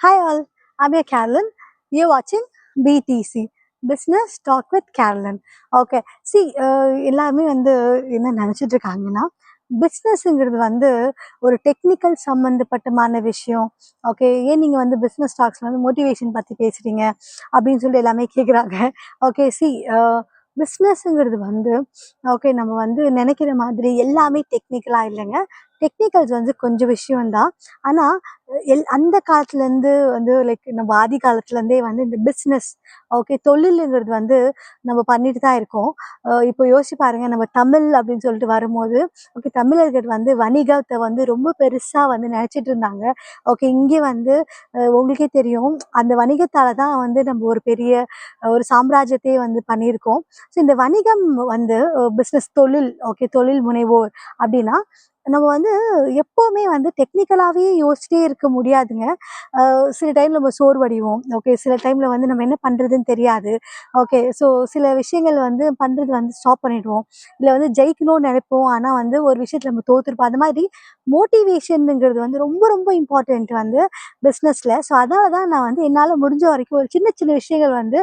Hi all, I'm your Carolyn. You're watching BTC Business Talk with Carolyn. Okay, see, எல்லாருமே வந்து என்ன நினச்சிட்டு இருக்காங்கன்னா பிஸ்னஸ்ங்கிறது வந்து ஒரு டெக்னிக்கல் சம்மந்தப்பட்டமான விஷயம். ஓகே, ஏன் நீங்கள் வந்து பிஸ்னஸ் டாக்ஸில் வந்து மோட்டிவேஷன் பற்றி பேசுகிறீங்க அப்படின்னு சொல்லி எல்லாமே கேட்குறாங்க. ஓகே, சி, பிஸ்னஸ்ங்கிறது வந்து ஓகே நம்ம வந்து நினைக்கிற மாதிரி எல்லாமே டெக்னிக்கலாக இல்லைங்க. டெக்னிக்கல்ஸ் வந்து கொஞ்சம் விஷயம்தான். ஆனால் அந்த காலத்துலேருந்து வந்து லைக் நம்ம ஆதி காலத்துலேருந்தே வந்து இந்த பிஸ்னஸ் ஓகே தொழிலுங்கிறது வந்து நம்ம பண்ணிட்டு தான் இருக்கோம். இப்போ யோசிச்சு பாருங்க, நம்ம தமிழ் அப்படின்னு சொல்லிட்டு வரும்போது ஓகே தமிழர்கள் வந்து வணிகத்தை வந்து ரொம்ப பெருசாக வந்து நினச்சிட்டு இருந்தாங்க. ஓகே, இங்கே வந்து உங்களுக்கே தெரியும், அந்த வணிகத்தால் தான் வந்து நம்ம ஒரு பெரிய ஒரு சாம்ராஜ்யத்தையே வந்து பண்ணியிருக்கோம். ஸோ இந்த வணிகம் வந்து பிஸ்னஸ் தொழில் ஓகே தொழில் முனைவோர் அப்படின்னா நம்ம வந்து எப்போவுமே வந்து டெக்னிக்கலாகவே யோசிச்சிட்டே இருக்க முடியாதுங்க. சில டைம் நம்ம சோர்வடைவோம். ஓகே, சில டைமில் வந்து நம்ம என்ன பண்ணுறதுன்னு தெரியாது. ஓகே, ஸோ சில விஷயங்கள் வந்து பண்ணுறது வந்து ஸ்டாப் பண்ணிடுவோம். இல்லை வந்து ஜெயிக்கணும்னு நினைப்போம், ஆனால் வந்து ஒரு விஷயத்தில் நம்ம தோற்றுருப்போம். அந்த மாதிரி மோட்டிவேஷனுங்கிறது வந்து ரொம்ப ரொம்ப இம்பார்ட்டண்ட் வந்து பிஸ்னஸில். ஸோ அதனால தான் நான் வந்து என்னால் முடிஞ்ச வரைக்கும் ஒரு சின்ன சின்ன விஷயங்கள் வந்து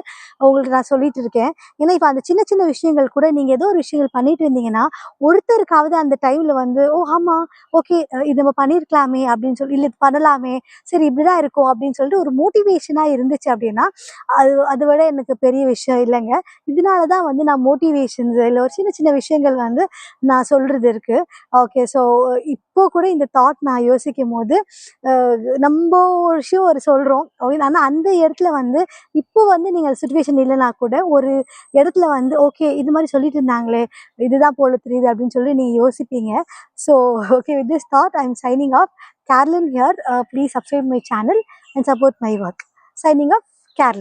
உங்களுக்கு நான் சொல்லிட்டு இருக்கேன். ஏன்னா இப்போ அந்த சின்ன சின்ன விஷயங்கள் கூட நீங்கள் ஏதோ ஒரு விஷயங்கள் பண்ணிட்டு இருந்தீங்கன்னா ஒருத்தருக்காவது அந்த டைமில் வந்து ஓ ஆமாம் ஓகே இது நம்ம பண்ணியிருக்கலாமே அப்படின்னு சொல்லி, இல்லை இது பண்ணலாமே, சரி இப்படிதான் இருக்கும் அப்படின்னு சொல்லிட்டு ஒரு மோட்டிவேஷனாக இருந்துச்சு அப்படின்னா அதை விட எனக்கு பெரிய விஷயம் இல்லைங்க. இதனால தான் வந்து நான் மோட்டிவேஷன்ஸ் இல்லை ஒரு சின்ன சின்ன விஷயங்கள் வந்து நான் சொல்கிறது இருக்குது. ஓகே, ஸோ இப்போ கூட இந்த தாட் நான் யோசிக்கும் போது நம்ம ஒரு விஷயம் ஒரு சொல்கிறோம். ஆனால் அந்த இடத்துல வந்து இப்போ வந்து நீங்கள் சுச்சுவேஷன் இல்லைனா கூட ஒரு இடத்துல வந்து ஓகே இது மாதிரி சொல்லிட்டு இருந்தாங்களே, இதுதான் போல தெரியுது அப்படின்னு சொல்லி நீங்கள் யோசிப்பீங்க. So okay, with this thought, I'm signing off. Carolyn here. Please subscribe my channel and support my work. Signing off, Carolyn.